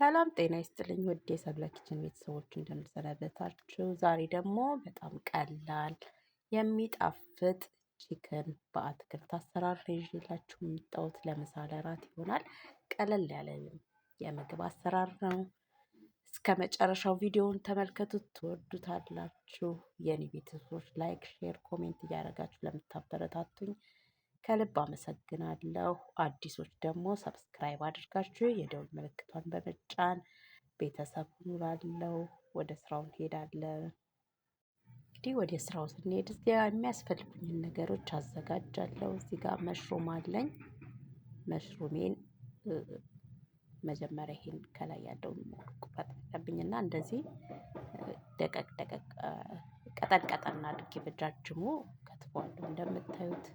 ሰላም ጤና ይስጥልኝ ውድ የሰብለ ኪችን ቤተሰቦች እንደምሰነበታችሁ። ዛሬ ደግሞ በጣም ቀላል የሚጣፍጥ ቺክን በአትክልት አሰራር ይዤላችሁ የመጣሁት ለምሳ ለራት ይሆናል። ቀለል ያለ የምግብ አሰራር ነው። እስከ መጨረሻው ቪዲዮውን ተመልከቱት፣ ትወዱታላችሁ። የኔ ቤተሰቦች ላይክ፣ ሼር፣ ኮሜንት እያደረጋችሁ ለምታበረታቱኝ ከልብ አመሰግናለሁ። አዲሶች ደግሞ ሰብስክራይብ አድርጋችሁ የደውል ምልክቷን በመጫን ቤተሰብ ሁኑ እላለሁ። ወደ ስራው እንሄዳለን። እንግዲህ ወደ ስራው ስንሄድ እዚህ የሚያስፈልጉኝን ነገሮች አዘጋጃለሁ። እዚህ ጋር መሽሩም አለኝ። መሽሩሜን መጀመሪያ ይሄን ከላይ ያለውን ቁረጥ አለብኝና እንደዚህ ደቀቅ ደቀቅ ቀጠን ቀጠን አድርጌ በጃጅሙ ከትፈዋለሁ። እንደምታዩት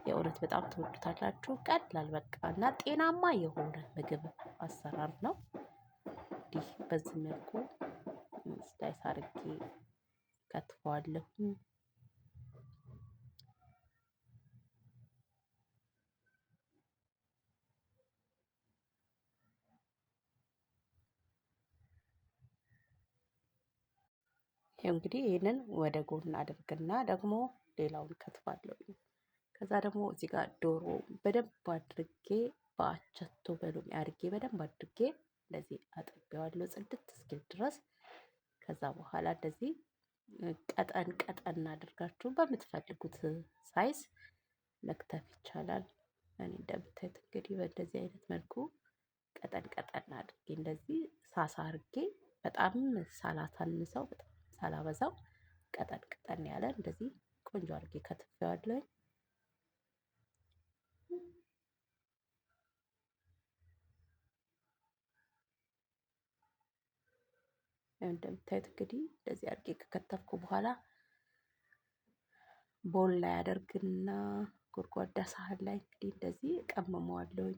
የእውነት በጣም ትወዱታላችሁ። ቀላል በቃ እና ጤናማ የሆነ ምግብ አሰራር ነው። እንዲህ በዚህ መልኩ ስላይስ አድርጌ ከትፈዋለሁ። ይሄው እንግዲህ ይሄንን ወደ ጎን አድርግና ደግሞ ሌላውን ከትፋለሁ። ከዛ ደግሞ እዚህ ጋር ዶሮ በደንብ አድርጌ በአቸቶ በሎሚ አድርጌ በደንብ አድርጌ እንደዚህ አጥቤዋለሁ ጽድት እስኪል ድረስ። ከዛ በኋላ እንደዚህ ቀጠን ቀጠን አድርጋችሁ በምትፈልጉት ሳይዝ መክተፍ ይቻላል። እኔ እንደምታዩት እንግዲህ በእንደዚህ አይነት መልኩ ቀጠን ቀጠን አድርጌ እንደዚህ ሳሳ አድርጌ በጣም ሳላሳንሰው በጣም ሳላበዛው ቀጠን ቀጠን ያለ እንደዚህ ቆንጆ አድርጌ ከትፌዋለሁ። እንደምታዩት እንግዲህ እንደዚህ አድርጌ ከከተፍኩ በኋላ ቦል ላይ አደርግና ጎድጓዳ ሳህን ላይ እንግዲህ እንደዚህ ቀመመዋለሁኝ።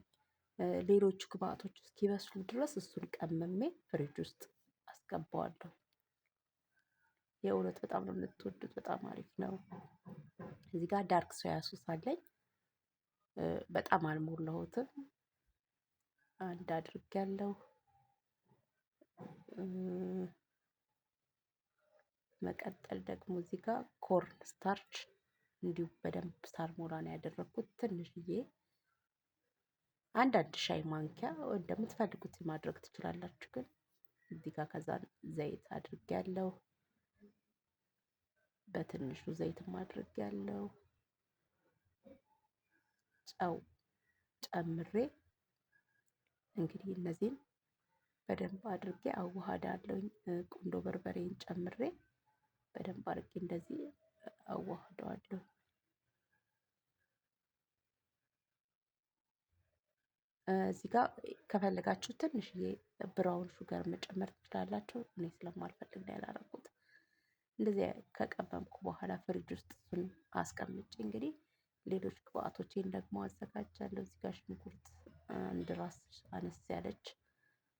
ሌሎቹ ግብአቶች እስኪበስሉ ድረስ እሱን ቀመሜ ፍሪጅ ውስጥ አስገባዋለሁ። የእውነት በጣም ነው የምትወዱት፣ በጣም አሪፍ ነው። እዚህ ጋር ዳርክ ሶያ ሶስ አለኝ። በጣም አልሞላሁትም፣ አንድ አድርጌያለሁ። መቀጠል ደግሞ እዚህ ጋር ኮርን ስታርች እንዲሁ በደንብ ሳልሞላ ነው ያደረኩት። ትንሽዬ አንድ ሻይ ማንኪያ እንደምትፈልጉት ማድረግ ትችላላችሁ። ግን እዚህ ጋር ከዛ ዘይት አድርጌያለሁ። በትንሹ ዘይትም አድርጌያለሁ። ጨው ጨምሬ እንግዲህ እነዚህን በደንብ አድርጌ አዋሃዳለሁኝ። ቁንዶ በርበሬን ጨምሬ በደንብ አድርጌ እንደዚህ አዋህደዋለሁ። እዚህ ጋር ከፈለጋችሁ ትንሽዬ ብራውን ሹገር መጨመር ትችላላችሁ። እኔ ስለማልፈልግ ነው ያላረኩት። እንደዚህ ከቀመምኩ በኋላ ፍሪጅ ውስጥ እሱን አስቀምጬ እንግዲህ ሌሎች ግብአቶቼን ደግሞ አዘጋጃለሁ። እዚህ ጋር ሽንኩርት አንድ ራስ አነስ ያለች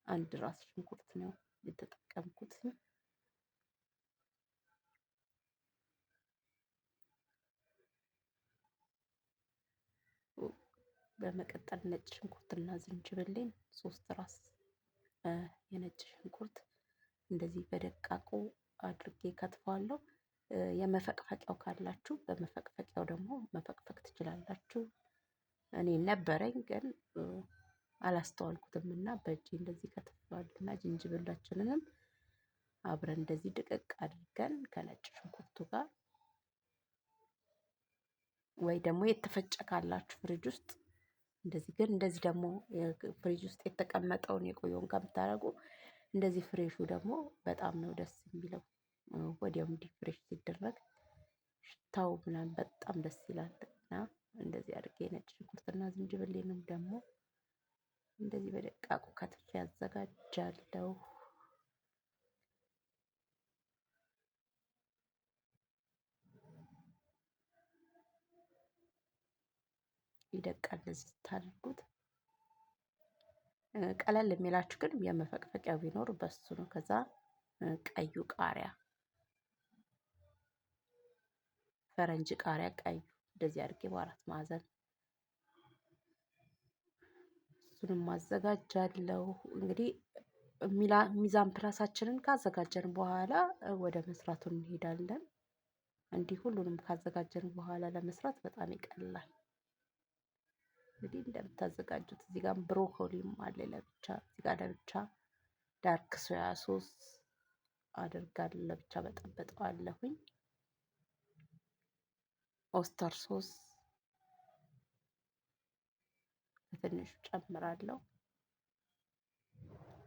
አንድ ራስ ሽንኩርት ነው የተጠቀምኩት። በመቀጠል ነጭ ሽንኩርትና ዝንጅብሌን 3 ራስ የነጭ ሽንኩርት እንደዚህ በደቃቁ አድርጌ ከትፈዋለሁ። የመፈቅፈቂያው ካላችሁ በመፈቅፈቂያው ደግሞ መፈቅፈቅ ትችላላችሁ። እኔ ነበረኝ ግን አላስተዋልኩትምና በእጄ እንደዚህ ከትፈዋለሁና ዝንጅብላችንንም አብረን እንደዚህ ድቅቅ አድርገን ከነጭ ሽንኩርቱ ጋር ወይ ደግሞ የተፈጨ ካላችሁ ፍሪጅ ውስጥ እንደዚህ፣ ግን እንደዚህ ደግሞ ፍሪጅ ውስጥ የተቀመጠውን የቆየውን ከምታደርጉ እንደዚህ ፍሬሹ ደግሞ በጣም ነው ደስ የሚለው። ወዲያው እንዲህ ፍሬሽ ሲደረግ ሽታው ምናምን በጣም ደስ ይላል። እና እንደዚህ አድርጌ ነጭ ሽንኩርትና ዝንጅብሌንም ደግሞ እንደዚህ በደቃቁ ከትፌ አዘጋጃለሁ። ይደቃል እንደዚህ ስታደርጉት። ቀለል የሚላችሁ ግን የመፈቅፈቂያው ቢኖር በሱ ነው። ከዛ ቀዩ ቃሪያ፣ ፈረንጅ ቃሪያ ቀዩ እንደዚህ አድርጌ በአራት ማዕዘን እሱንም አዘጋጃለሁ። እንግዲህ ሚዛን ፕላሳችንን ካዘጋጀን በኋላ ወደ መስራቱ እንሄዳለን። እንዲህ ሁሉንም ካዘጋጀን በኋላ ለመስራት በጣም ይቀላል። እንግዲህ እንደምታዘጋጁት እዚህ ጋር ብሮኮሊም አለ ለብቻ፣ እዚህ ጋር ለብቻ ዳርክ ሶያ ሶስ አደርጋለሁ፣ ለብቻ በጠበጠዋለሁኝ። ኦስተር ሶስ በትንሹ ጨምራለሁ።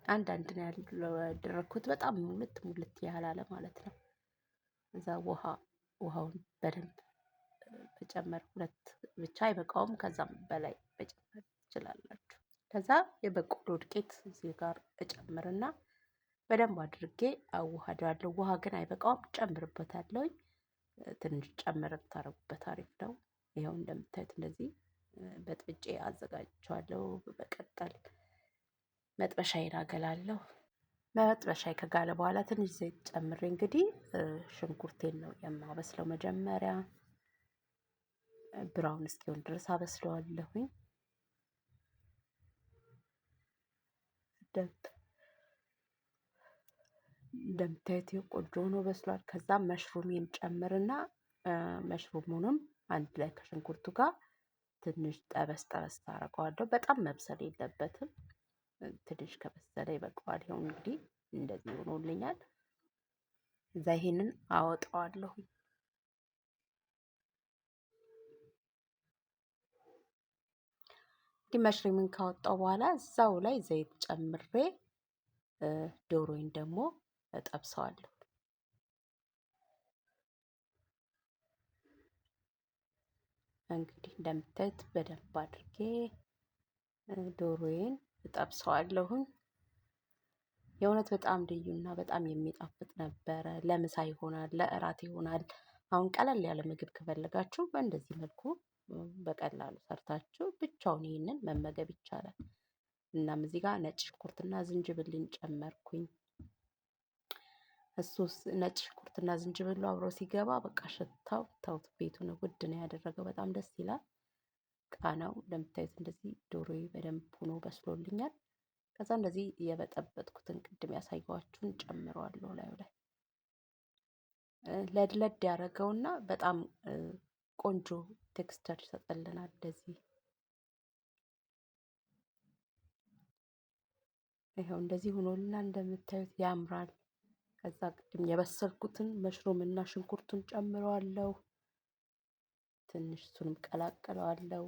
አንዳንድ ነው ያደረኩት፣ በጣም ሙልት ያላለ ማለት ነው። እዛ ውሃውን በደንብ መጨመር፣ ሁለት ብቻ አይበቃውም፣ ከዛም በላይ መጨመር ትችላላችሁ። ከዛ የበቆሎ ዱቄት እዚህ ጋር እጨምርና በደንብ አድርጌ አዋህዳለሁ። ውሃ ግን አይበቃውም፣ ጨምርበታለሁ። ትንሽ ጨምር ብታረጉበት አሪፍ ነው። ይኸው እንደምታዩት እንደዚህ በጥብጬ አዘጋጅቼዋለሁ። በቀጠል መጥበሻዬን አገላለሁ። መጥበሻዬ ከጋለ በኋላ ትንሽ ዘይት ጨምሬ እንግዲህ ሽንኩርቴን ነው የማበስለው። መጀመሪያ ብራውን እስኪሆን ድረስ አበስለዋለሁኝ። እንደምታዩት ቆንጆ ሆኖ በስሏል። ከዛም መሽሩሜን ጨምርና መሽሩሙንም አንድ ላይ ከሽንኩርቱ ጋር ትንሽ ጠበስ ጠበስ አደርገዋለሁ። በጣም መብሰል የለበትም። ትንሽ ከበሰለ ይበቃዋል። ይኸው እንግዲህ እንደዚህ ሆኖልኛል። እዛ ይሄንን አወጣዋለሁ። እንግዲህ መሽሩምን ካወጣው በኋላ እዛው ላይ ዘይት ጨምሬ ዶሮዬን ደግሞ እጠብሰዋለሁ። እንግዲህ እንደምታዩት በደንብ አድርጌ ዶሮዬን እጠብሰዋለሁኝ። የእውነት በጣም ልዩና በጣም የሚጣፍጥ ነበረ። ለምሳ ይሆናል፣ ለእራት ይሆናል። አሁን ቀለል ያለ ምግብ ከፈለጋችሁ በእንደዚህ መልኩ በቀላሉ ሰርታችሁ ብቻውን ይሄንን መመገብ ይቻላል። እናም እዚህ ጋር ነጭ ሽንኩርትና ዝንጅብልን ጨመርኩኝ። እሱስ ነጭ ሽንኩርትና ዝንጅብሉ አብሮ ሲገባ በቃ ሽታው ተውት፣ ቤቱን ውድ ነው ያደረገው። በጣም ደስ ይላል። ቃናው እንደምታዩት እንደዚህ ዶሮዬ በደንብ ሆኖ በስሎልኛል። ከዛ እንደዚህ የበጠበጥኩትን ቅድም ያሳየኋችሁን ጨምረዋለሁ ላዩ ላይ። ለድለድ ያደረገውና በጣም ቆንጆ ቴክስቸር ይሰጥልናል። እንደዚህ ይኸው እንደዚህ ሆኖልና እንደምታዩት ያምራል። ከዛ ቅድም የበሰልኩትን መሽሩም እና ሽንኩርቱን ጨምረዋለሁ። ትንሽ እሱንም ቀላቅለዋለሁ።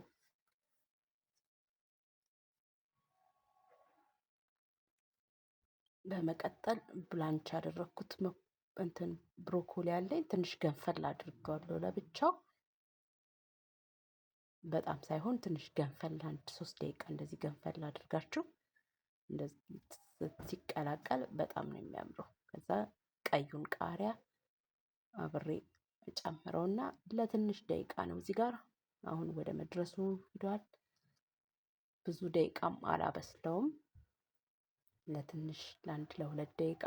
በመቀጠል ብላንች ያደረኩት እንትን ብሮኮሊ አለኝ። ትንሽ ገንፈል አድርጌዋለሁ ለብቻው፣ በጣም ሳይሆን ትንሽ ገንፈል፣ አንድ 3 ደቂቃ እንደዚህ ገንፈል አድርጋችሁ እንደዚህ ሲቀላቀል በጣም ነው የሚያምረው። ከዛ ቀዩን ቃሪያ አብሬ ጨምረውና ለትንሽ ደቂቃ ነው እዚህ ጋር አሁን ወደ መድረሱ ሂዷል። ብዙ ደቂቃም አላበስለውም። ለትንሽ ለአንድ ለ2 ደቂቃ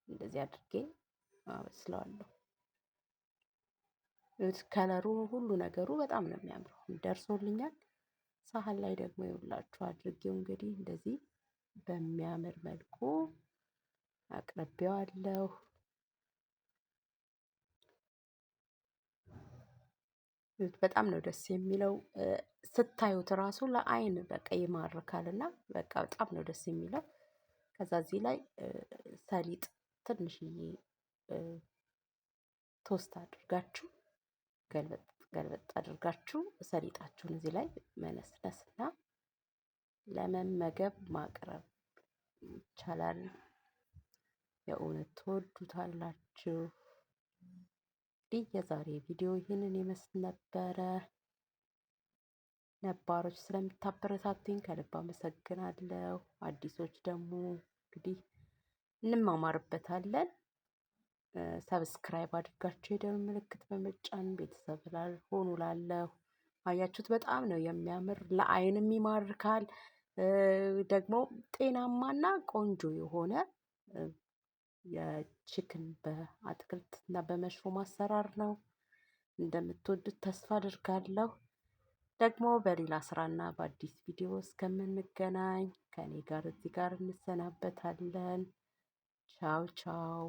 እንደዚህ አድርጌ አበስለዋለሁ። ከለሩ ሁሉ ነገሩ በጣም ነው የሚያምረው። ደርሶልኛል። ሳህን ላይ ደግሞ ይውላችሁ አድርጌው እንግዲህ እንደዚህ በሚያምር መልኩ አቅርቤዋለሁ። በጣም ነው ደስ የሚለው። ስታዩት ራሱ ለአይን በቃ ይማርካልና በቃ በጣም ነው ደስ የሚለው። ከዛ እዚህ ላይ ሰሊጥ ትንሽዬ ቶስት አድርጋችሁ ገልበጥ ገልበጥ አድርጋችሁ ሰሊጣችሁን እዚህ ላይ መነስነስና ለመመገብ ማቅረብ ይቻላል። የእውነት ትወዱታላችሁ። እንግዲህ የዛሬ ቪዲዮ ይህንን ይመስል ነበረ። ነባሮች ስለምታበረታቱኝ ከልብ አመሰግናለሁ። አዲሶች ደግሞ እንግዲህ እንማማርበታለን። ሰብስክራይብ አድርጋችሁ የደወል ምልክት በመጫን ቤተሰብ ሆኑ ላለሁ። አያችሁት? በጣም ነው የሚያምር፣ ለአይንም ይማርካል። ደግሞ ጤናማና ቆንጆ የሆነ የቺክን በአትክልት እና በመሽሩም አሰራር ነው። እንደምትወዱት ተስፋ አድርጋለሁ። ደግሞ በሌላ ስራና በአዲስ ቪዲዮ እስከምንገናኝ ከኔ ጋር እዚህ ጋር እንሰናበታለን። ቻው ቻው።